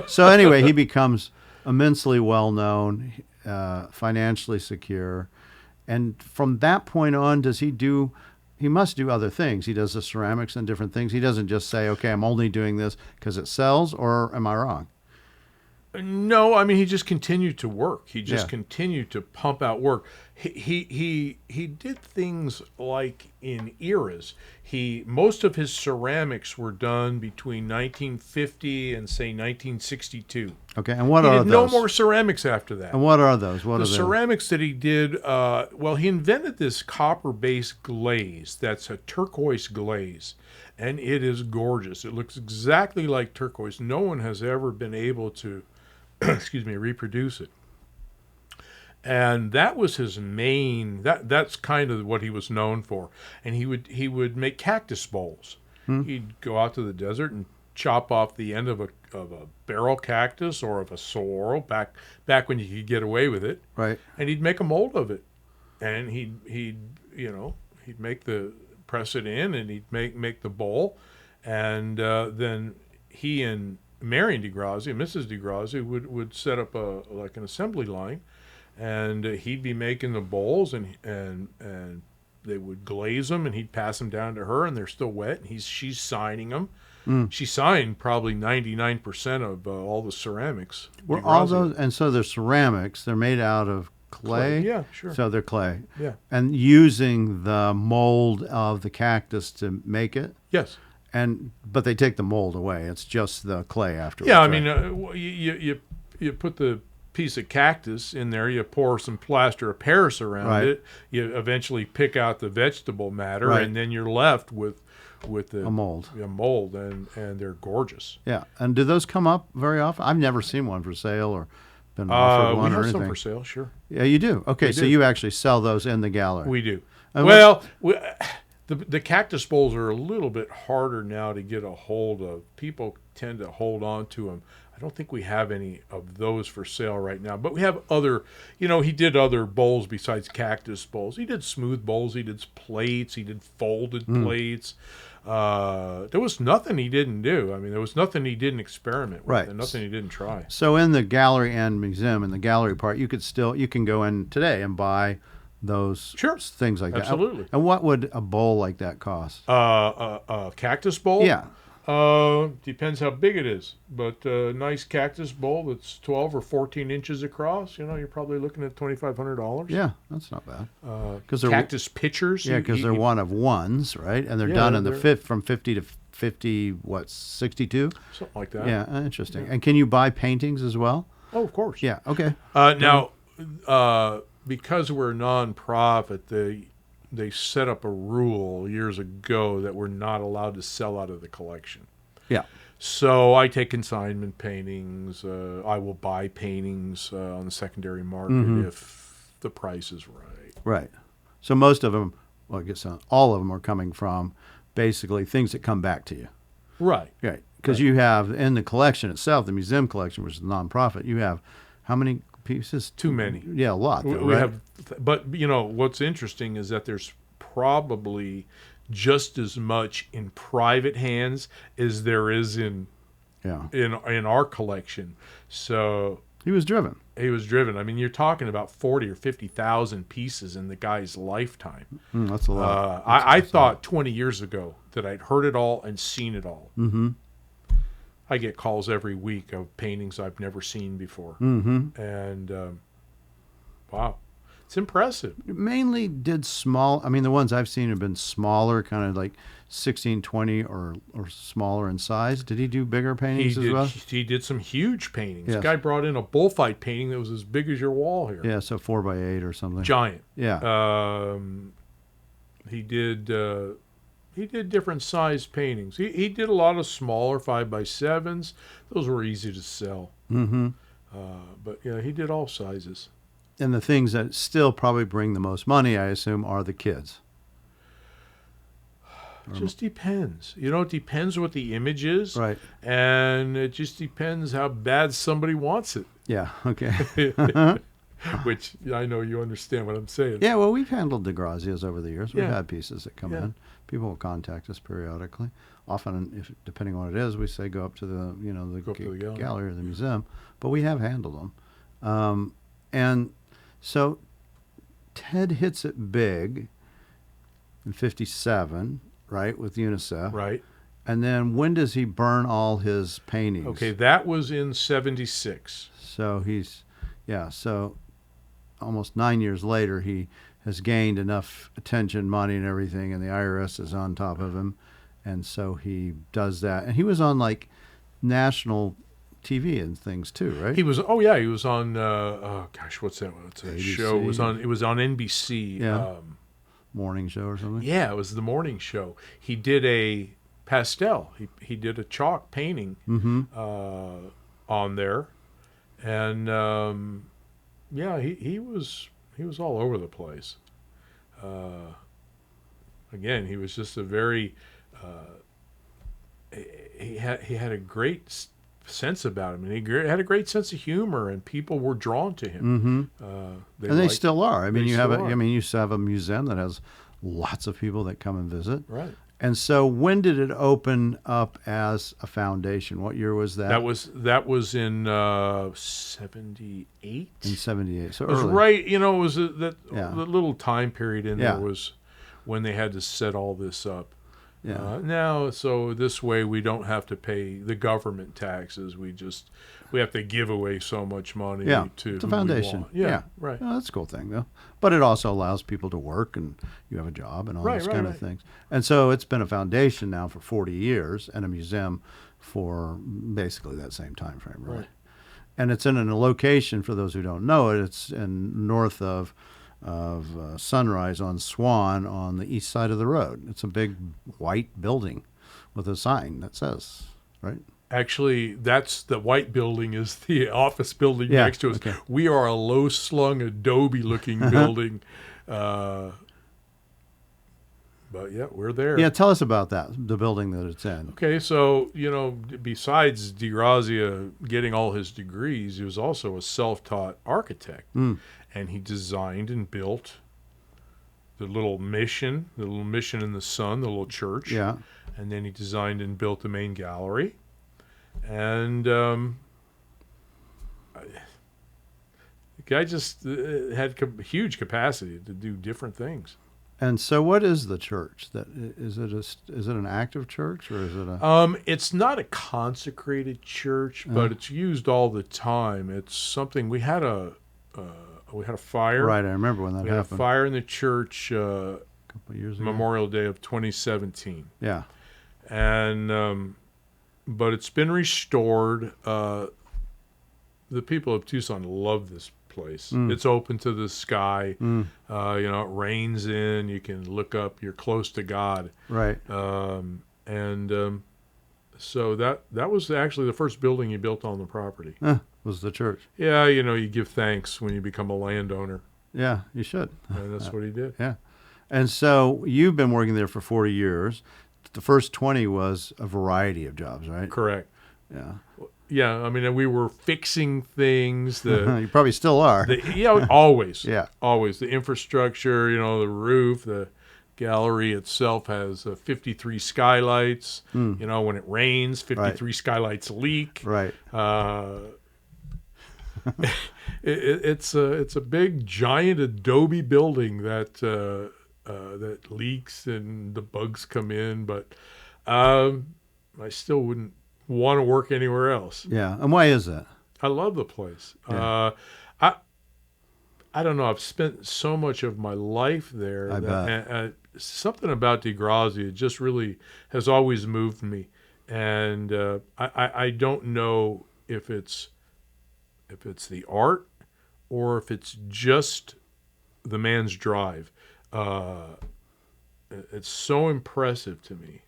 So anyway, he becomes immensely well-known, financially secure. And from that point on, he must do other things. He does the ceramics and different things. He doesn't just say, okay, I'm only doing this because it sells, or am I wrong? No, I mean, he just continued to work. He just Yeah. continued to pump out work. He did things like in eras. Most of his ceramics were done between 1950 and say 1962. Okay, and what He are did no those? more ceramics after that. And what are those? What The are they? ceramics that he did, he invented this copper-based glaze that's a turquoise glaze, and it is gorgeous. It looks exactly like turquoise. No one has ever been able to, reproduce it. And that was his main. That's kind of what he was known for. And he would make cactus bowls. He'd go out to the desert and chop off the end of a barrel cactus or of a saguaro back when you could get away with it. Right. And he'd make a mold of it, and he'd press it in, and he'd make the bowl, and then he and Marion DeGrazia, Mrs. DeGrazia, would set up an assembly line, and he'd be making the bowls, and they would glaze them, and he'd pass them down to her, and they're still wet, and she's signing them. She signed probably 99% of all the ceramics. Were DeGrazia. all those, and so they're ceramics. They're made out of clay. Yeah, sure. So they're clay. Yeah. And using the mold of the cactus to make it. Yes. But they take the mold away. It's just the clay afterwards. Yeah, I right? mean, you put the piece of cactus in there, you pour some plaster of Paris around Right. it, you eventually pick out the vegetable matter, Right. and then you're left with A mold. A mold, and they're gorgeous. Yeah. And do those come up very often? I've never seen one for sale or been offered We one or have anything. some for sale, sure. Yeah, you do. Okay, We so do. you actually sell those in the gallery. We do. And The cactus bowls are a little bit harder now to get a hold of. People tend to hold on to them. I don't think we have any of those for sale right now, but we have other, he did other bowls besides cactus bowls. He did smooth bowls, he did plates, he did folded plates. There was nothing he didn't do. I mean, there was nothing he didn't experiment with, Right. and nothing he didn't try. So in the gallery and museum, in the gallery part, you can go in today and buy those Sure. things like that. Absolutely. And what would a bowl like that cost? A cactus bowl? Yeah. Depends how big it is, but a nice cactus bowl that's 12 or 14 inches across, you're probably looking at $2,500. Yeah, that's not bad. Because they're Cactus pitchers. yeah, because they're one of ones, right? And they're Yeah, done in the they're- from 50 to 62. Something like that. Yeah, interesting. And can you buy paintings as well? Oh, of course. Yeah. Okay. Now, because we're a nonprofit, they set up a rule years ago that we're not allowed to sell out of the collection. Yeah. So I take consignment paintings. I will buy paintings on the secondary market if the price is right. Right. So most of them, well, I guess all of them are coming from basically things that come back to you. Right. Right. because you have in the collection itself, the museum collection, which is a nonprofit, you have how many pieces? Too many. Yeah, a lot. Though, We right? have, but what's interesting is that there's probably just as much in private hands as there is in our collection. So he was driven. He was driven. I mean, you're talking about 40 or 50,000 pieces in the guy's lifetime. That's a lot. I thought 20 years ago that I'd heard it all and seen it all. Mm-hmm. I get calls every week of paintings I've never seen before. Mm-hmm. And, wow, it's impressive. Mainly did small. I mean, the ones I've seen have been smaller, kind of like 1620 or smaller in size. Did he do bigger paintings as well? He did some huge paintings. Yes. The guy brought in a bullfight painting that was as big as your wall here. Yeah, so 4x8 or something. Giant. Yeah. He did different size paintings. He did a lot of smaller 5x7s. Those were easy to sell. Mm-hmm. But yeah, he did all sizes. And the things that still probably bring the most money, I assume, are the kids. It just depends. It depends what the image is. Right. And it just depends how bad somebody wants it. Yeah, okay. Which I know you understand what I'm saying. Yeah, well, we've handled DeGrazia's over the years. We've Yeah. had pieces that come in. People will contact us periodically. Often, depending on what it is, we say go up to the Go up to the gallery or the museum. But we have handled them. And so Ted hits it big in 1957, right, with UNICEF. Right. And then when does he burn all his paintings? Okay, that was in 1976. So so almost 9 years later, he has gained enough attention, money, and everything, and the IRS is on top of him. And so he does that. And he was on, like, national TV and things, too, right? He was on, what's that? What's that show? It was on NBC. Yeah. Morning show or something? Yeah, it was the morning show. He did a pastel. He did a chalk painting on there. And, he was all over the place. Again, he was just a very he had a great sense about him, and he had a great sense of humor, and people were drawn to him. They still are. I mean, you used to have a museum that has lots of people that come and visit. Right. And so, when did it open up as a foundation? What year was that? That was in 78. In 78. So it was early. right. It was the little time period in there was when they had to set all this up. Yeah. Now, so this way we don't have to pay the government taxes. We have to give away so much money to it's a who foundation. we want. Yeah, right. Well, that's a cool thing, though. But it also allows people to work, and you have a job and all those kind of things. And so it's been a foundation now for 40 years and a museum for basically that same time frame, really. Right. And it's in a location, for those who don't know it, it's north of Sunrise on Swan on the east side of the road. It's a big white building with a sign that says, right? Actually, that's the white building is the office building next to us. Okay. We are a low-slung Adobe-looking building. But, yeah, we're there. Yeah, tell us about that, the building that it's in. Okay, so, besides DeGrazia getting all his degrees, he was also a self-taught architect. And he designed and built the little mission in the sun, the little church. Yeah. And then he designed and built the main gallery. And the guy just had huge capacity to do different things. And so, what is the church? Is it an active church, or is it a? It's not a consecrated church, but it's used all the time. It's something we had a fire. Right, I remember when that happened. We had a fire in the church a couple of years ago. Memorial Day of 2017. Yeah. And but it's been restored. The people of Tucson love this place. It's open to the sky. It rains in. You can look up. You're close to God. Right. So that was actually the first building he built on the property. Was the church. Yeah, you give thanks when you become a landowner. Yeah, you should. And that's what he did. Yeah. And so you've been working there for 40 years. the first 20 was a variety of jobs, right? Correct. Yeah. Yeah, I mean, we were fixing things. You probably still are. Always. Yeah. Always. The infrastructure, the roof, the gallery itself has 53 skylights. When it rains, 53 skylights leak. Right. It's a big, giant adobe building that leaks and the bugs come in, but I still wouldn't want to work anywhere else. Yeah. And why is that? I love the place. Yeah. I don't know. I've spent so much of my life there. I bet. Something about DeGrazia just really has always moved me, and I don't know if it's the art or if it's just the man's drive. It's so impressive to me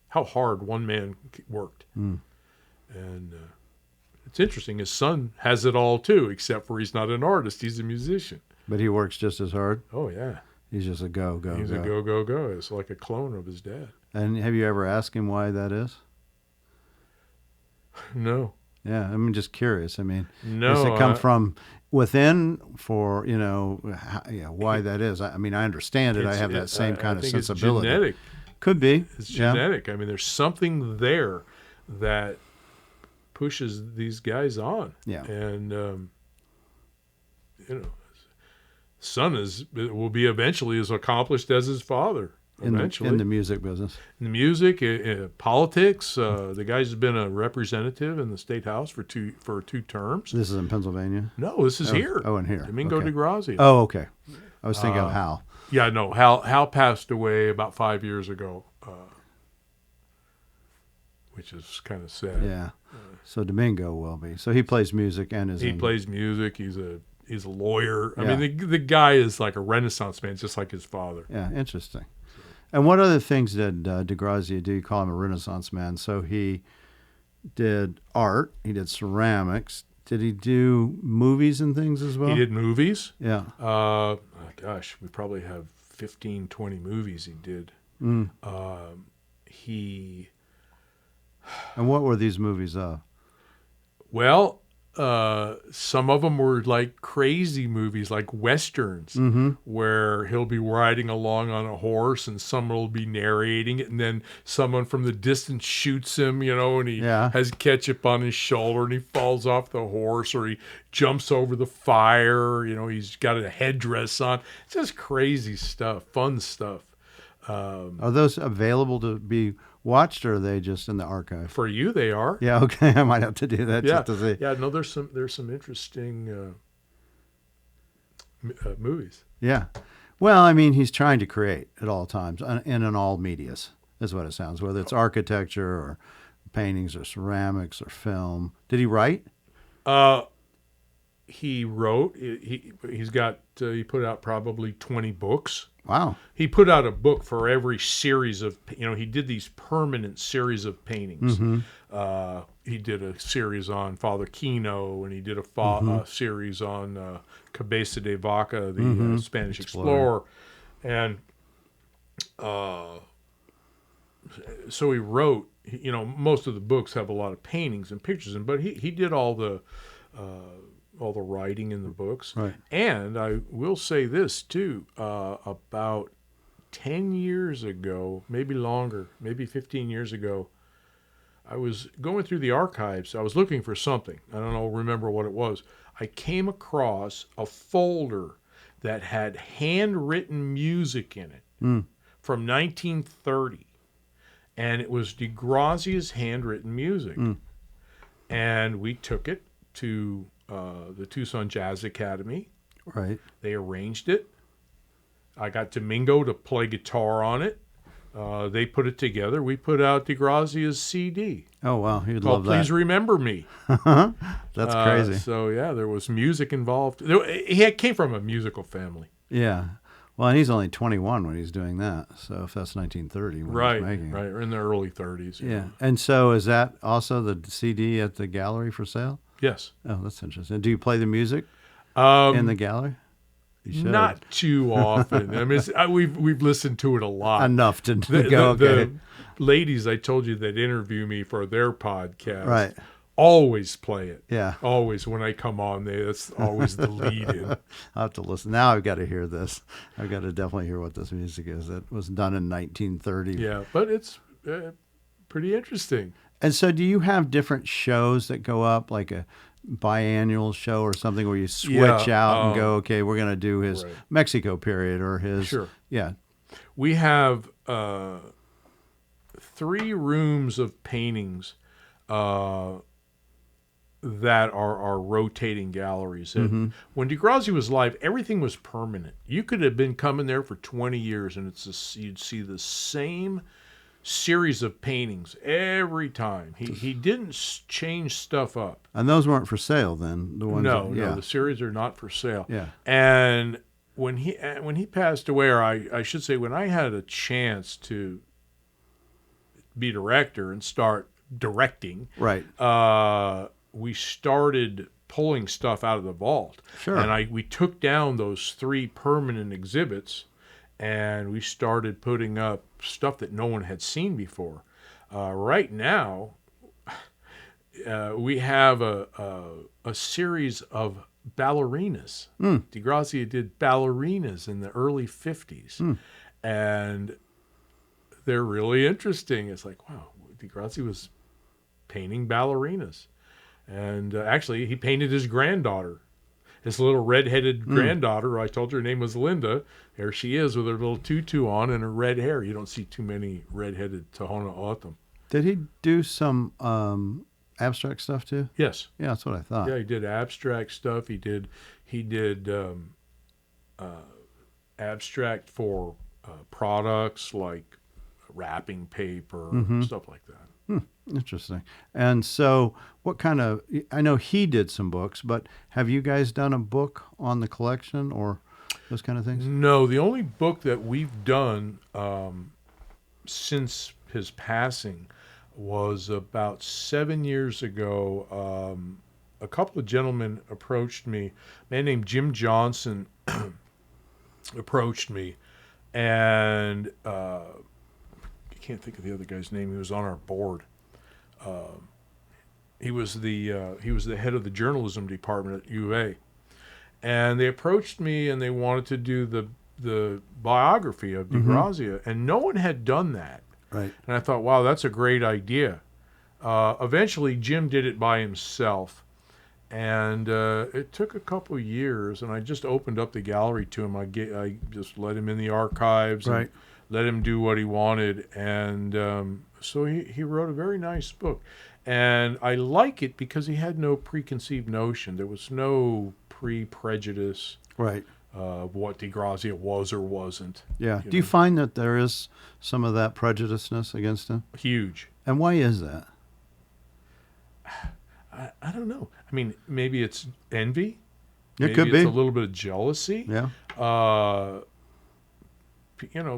how hard one man worked. And it's interesting. His son has it all too, except for he's not an artist. He's a musician. But he works just as hard? Oh, yeah. He's just a go. He's a go. It's like a clone of his dad. And have you ever asked him why that is? No. Yeah, I'm just curious. I mean, no, does it come from within for, why that is? I mean, I understand it. I have that same kind of sensibility. It's genetic. Could be. It's genetic. I mean, there's something there that pushes these guys on. Yeah. And, son will be eventually as accomplished as his father. Eventually. In the music business. In the music, politics. The guy's been a representative in the state house for two terms. This is in Pennsylvania? No, this is here. Oh, in here. Domingo DeGrazia. Oh, okay. I was thinking of Hal. Yeah, no. Hal passed away about 5 years ago, which is kind of sad. Yeah. So Domingo will be. So he plays music and he plays music. He's a lawyer. I mean, the guy is like a Renaissance man, just like his father. Yeah, interesting. And what other things did DeGrazia do? You call him a Renaissance man. So he did art. He did ceramics. Did he do movies and things as well? He did movies. Yeah. Gosh, we probably have 15, 20 movies he did. And what were these movies of? Well, some of them were like crazy movies, like westerns, where he'll be riding along on a horse and someone will be narrating it, and then someone from the distance shoots him, and he has ketchup on his shoulder and he falls off the horse, or he jumps over the fire, he's got a headdress on. It's just crazy stuff, fun stuff. Are those available to be watched, or are they just in the archive? For you, they are. Yeah, okay. I might have to do that just to see. Yeah, no, there's some interesting movies. Yeah. Well, I mean, he's trying to create at all times, and in all medias, is what it sounds, whether it's architecture or paintings or ceramics or film. Did he write? He wrote. He put out probably 20 books. Wow. He put out a book for every series of, he did these permanent series of paintings. He did a series on Father Kino, and he did a series on Cabeza de Vaca, the Spanish explorer. And so he wrote, most of the books have a lot of paintings and pictures, but he did all the writing in the books. Right. And I will say this too, about 10 years ago, maybe longer, maybe 15 years ago, I was going through the archives. I was looking for something. I don't remember what it was. I came across a folder that had handwritten music in it from 1930. And it was DeGrazia's handwritten music. And we took it to the Tucson Jazz Academy. Right. They arranged it. I got Domingo to play guitar on it. They put it together. We put out DeGrazia's CD. Oh, wow. He'd love that. Please Remember Me. That's crazy. So, yeah, there was music involved. He came from a musical family. Yeah. Well, and he's only 21 when he's doing that. So if that's 1930 when right, he's making it. Right, in the early 30s. Yeah. And so is that also the CD at the gallery for sale? Yes. Oh, that's interesting. Do you play the music in the gallery? You should. Not too often. I mean, we've listened to it a lot. Enough to The go, okay. ladies I told you that interview me for their podcast, Right. always play it. Yeah. Always when I come on there, that's always the lead-in. I'll have to listen. Now I've got to hear this. I've got to definitely hear what this music is. It was done in 1930. Yeah, but it's pretty interesting. And so do you have different shows that go up, like a biannual show or something where you switch out and go, okay, we're going to do his right. Mexico period or his... Sure. Yeah. We have 3 rooms of paintings that are our rotating galleries. And when DeGrazia was alive, everything was permanent. You could have been coming there for 20 years and you'd see the same series of paintings every time. He didn't change stuff up. And those weren't for sale then? The ones No, that, yeah. no, the series are not for sale. Yeah. And when he passed away, or I should say when I had a chance to be director and start directing, Right. we started pulling stuff out of the vault. Sure. And we took down those 3 permanent exhibits, and we started putting up stuff that no one had seen before. Right now, we have a series of ballerinas. DeGrazia did ballerinas in the early 50s. And they're really interesting. It's like, wow, DeGrazia was painting ballerinas. And actually, he painted his granddaughter, his little red-headed granddaughter. I told her her name was Linda. There she is with her little tutu on and her red hair. You don't see too many red-headed Tohono O'odham. Did he do some abstract stuff too? Yes. Yeah, that's what I thought. Yeah, he did abstract stuff. He did abstract for products like wrapping paper, stuff like that. Interesting. And so what kind of, I know he did some books, but have you guys done a book on the collection or those kind of things? No, the only book that we've done since his passing was about 7 years ago. A couple of gentlemen approached me. A man named Jim Johnson approached me, and I can't think of the other guy's name. He was on our board. He was the head of the journalism department at UA, and they approached me and they wanted to do the biography of DeGrazia, and no one had done that. Right. And I thought, wow, that's a great idea. Eventually, Jim did it by himself, and it took a couple of years. And I just opened up the gallery to him. I just let him in the archives, Right. and let him do what he wanted, and so he wrote a very nice book. And I like it because he had no preconceived notion. There was no pre-prejudice Right. of what DeGrazia was or wasn't. Yeah. You Do you know. find that there is some of that prejudiceness against him? Huge. And why is that? I don't know. I mean, maybe it's envy. It Maybe could it's be. a little bit of jealousy. Yeah.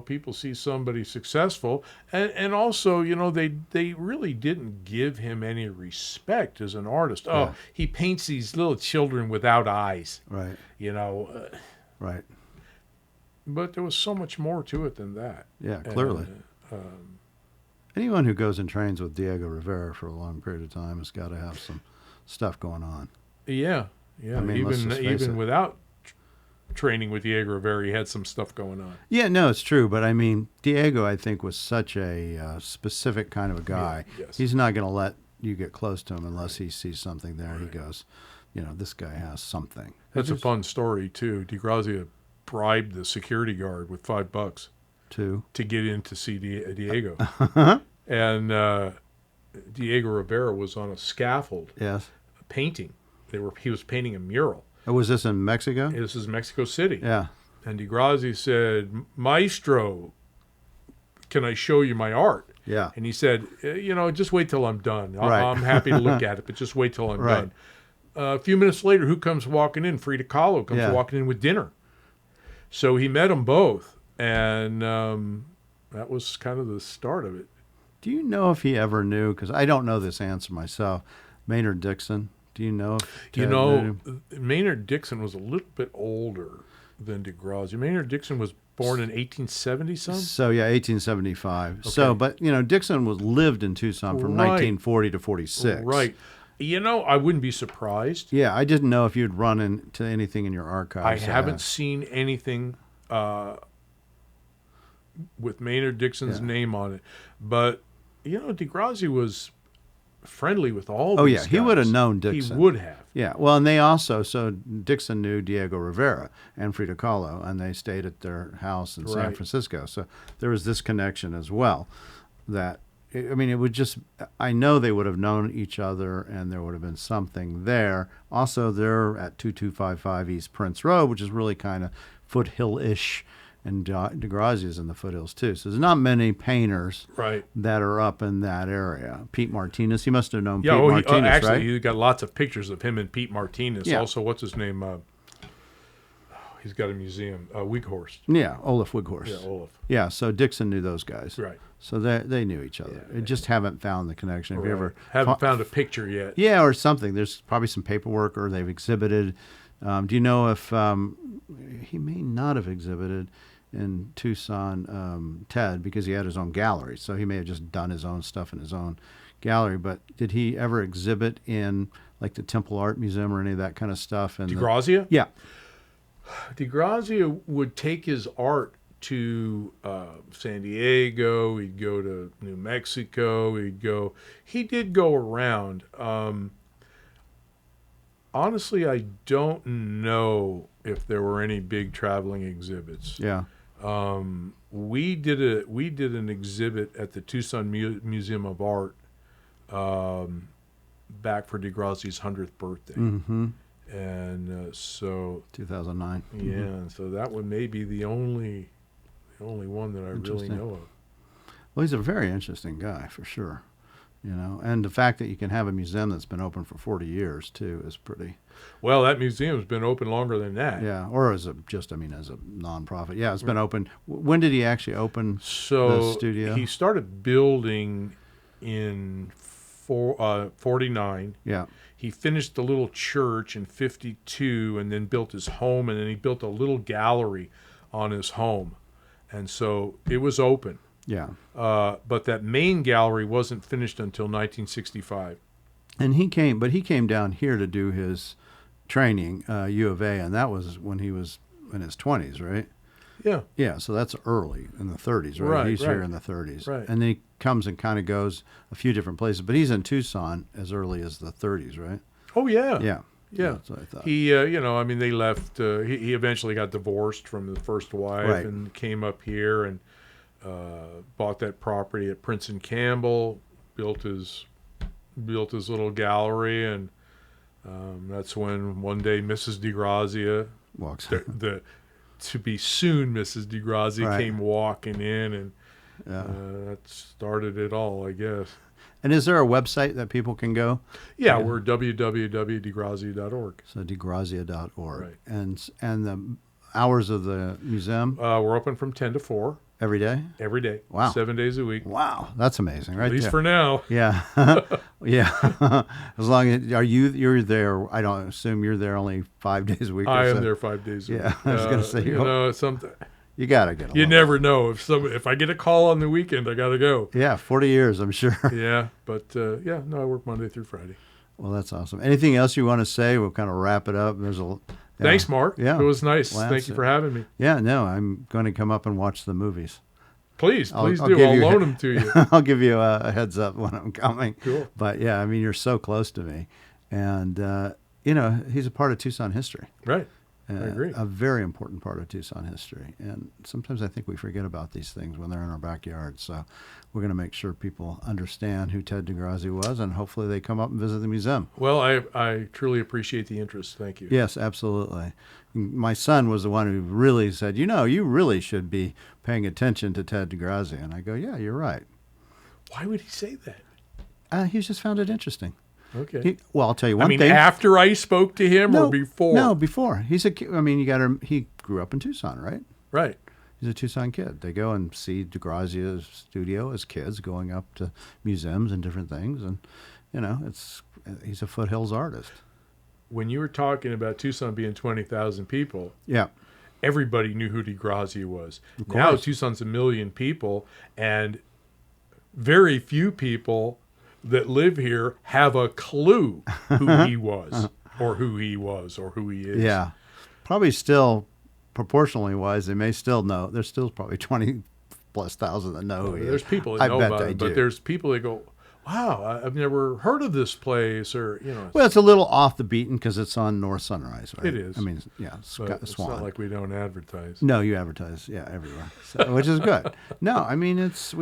People see somebody successful, and also, they really didn't give him any respect as an artist. Yeah. Oh, he paints these little children without eyes, Right. Right. But there was so much more to it than that. Yeah, clearly. And, Anyone who goes and trains with Diego Rivera for a long period of time has got to have some stuff going on. yeah. I mean, let's just face even it. without training with Diego Rivera, he had some stuff going on. Yeah, no, it's true. But I mean, Diego, I think, was such a specific kind of a guy. Yeah, yes. He's not going to let you get close to him unless he sees something there. He goes, this guy has something. That's a fun story too. DeGrazia bribed the security guard with $5 Too. to get in to see Diego, and Diego Rivera was on a scaffold Yes. painting. He was painting a mural. Oh, was this in Mexico? This is Mexico City. Yeah. And DeGrazia said, "Maestro, can I show you my art?" Yeah. And he said, "Just wait till I'm done. Right. I'm happy to look at it, but just wait till I'm Right. done." A few minutes later, who comes walking in? Frida Kahlo comes Yeah. walking in with dinner. So he met them both, and that was kind of the start of it. Do you know if he ever knew? Because I don't know this answer myself. Maynard Dixon. Do you know? If Ted knew? Maynard Dixon was a little bit older. than DeGrazia. Maynard Dixon was born in 1870 some? So, yeah, 1875. Okay. So, but, Dixon lived in Tucson from Right. 1940 to 46. Right. I wouldn't be surprised. Yeah, I didn't know if you'd run into anything in your I archives. haven't seen anything with Maynard Dixon's name on it. But, DeGrazia was friendly with all Oh, these yeah, guys. he would have known Dixon. He would have. Yeah, well, and they also, so Dixon knew Diego Rivera and Frida Kahlo, and they stayed at their house in San Right. Francisco. So there was this connection as well that, it would just, I know they would have known each other and there would have been something there. Also, they're at 2255 East Prince Road, which is really kind of foothill-ish, and DeGrazia's in the foothills too. So there's not many painters Right. that are up in that area. Pete Martinez, he must have known Yeah, Pete Martinez, actually, right? you got lots of pictures of him and Pete Martinez. Yeah. Also, what's his name? He's got a museum. Wieghorst. Yeah, Olaf Wieghorst. Yeah, Olaf. Yeah, so Dixon knew those guys. Right. So they knew each other. Yeah, they just haven't found the connection. Have you ever haven't found a picture yet? Yeah, or something. There's probably some paperwork, or they've exhibited. Do you know if he may not have exhibited in Tucson, Ted, because he had his own gallery, so he may have just done his own stuff in his own gallery. But did he ever exhibit in like the Temple Art Museum or any of that kind of stuff? And DeGrazia? Yeah. DeGrazia would take his art to San Diego. He'd go to New Mexico. He did go around. Honestly, I don't know if there were any big traveling exhibits. Yeah. We did an exhibit at the Tucson Museum of Art back for DeGrazia's 100th birthday. Mm-hmm. And so 2009. yeah, and so that one may be the only one that I really know of. Well, he's a very interesting guy for sure, and the fact that you can have a museum that's been open for 40 years too is pretty. Well, that museum's been open longer than that. Yeah, or as a nonprofit. Yeah, it's been open. When did he actually open the studio? He started building in 49. Yeah. He finished the little church in 52 and then built his home, and then he built a little gallery on his home. And so it was open. Yeah. But that main gallery wasn't finished until 1965. And he came down here to do his training, U of A, and that was when he was in his 20s, right? Yeah. Yeah, so that's early in the 30s, right? Right, He's right. here in the 30s. Right. And then he comes and kind of goes a few different places, but he's in Tucson as early as the 30s, right? Oh, yeah. Yeah. Yeah. That's what I thought. He, they left. He eventually got divorced from the first wife Right. and came up here and bought that property at Prince and Campbell, built his little gallery, and that's when one day Mrs. DeGrazia, Walks. the to be soon Mrs. DeGrazia, Right. came walking in, and Yeah. that started it all, I guess. And is there a website that people can go? Yeah, we're www.degrazia.org. So degrazia.org. Right. And the hours of the museum We're open from 10 to 4 every day? every day. Wow. 7 days a week. Wow, that's amazing, right? At least there. for now. Yeah. Yeah. As long as you're there, I don't assume you're there only 5 days a week. I or am so. there 5 days a week. Yeah, I was gonna say, something. You gotta get along. You never know if I get a call on the weekend, I gotta go. Yeah, 40 years, I'm sure. Yeah, but I work Monday through Friday. Well, that's awesome. Anything else you want to say? We'll kind of wrap it up. Thanks, Mark. Yeah. It was nice. Well, Thank you for having me. Yeah, no, I'm going to come up and watch the movies. Please I'll do. give I'll you- loan them to you. I'll give you a heads up when I'm coming. Cool. But yeah, I mean, you're so close to me, and he's a part of Tucson history. Right. I agree. A very important part of Tucson history. And sometimes I think we forget about these things when they're in our backyard. So we're going to make sure people understand who Ted DeGrazia was, and hopefully they come up and visit the museum. Well, I truly appreciate the interest. Thank you. Yes, absolutely. My son was the one who really said, you really should be paying attention to Ted DeGrazia. And I go, yeah, you're right. Why would he say that? He's just found it interesting. Okay. I'll tell you one thing. After I spoke to him or before? No, before. He's he grew up in Tucson, right? Right. He's a Tucson kid. They go and see DeGrazia's studio as kids, going up to museums and different things. And, he's a foothills artist. When you were talking about Tucson being 20,000 people, Yeah. everybody knew who DeGrazia was. Of Now course. Tucson's 1 million people, and very few people that live here have a clue who he was, or who he was, or who he is. Yeah. Probably still, proportionally wise, they may still know. There's still probably 20+ thousand that know who he is. There's people that I know bet about they him, but do. there's people that go, wow, I've never heard of this place, or, you know. Well, it's a little off the beaten because it's on North Sunrise, right? It is. I mean, yeah, But it's Swan. not like we don't advertise. No, you advertise, yeah, everywhere, so, which is good. No, I mean it's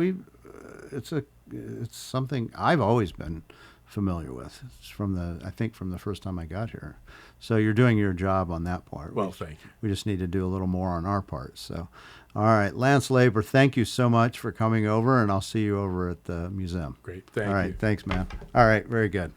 something I've always been familiar with. It's from the first time I got here. So you're doing your job on that part. Well, thank you. We just need to do a little more on our part. So, all right, Lance Labor, thank you so much for coming over, and I'll see you over at the museum. Great. Thank you. All right, thanks, man. All right, very good.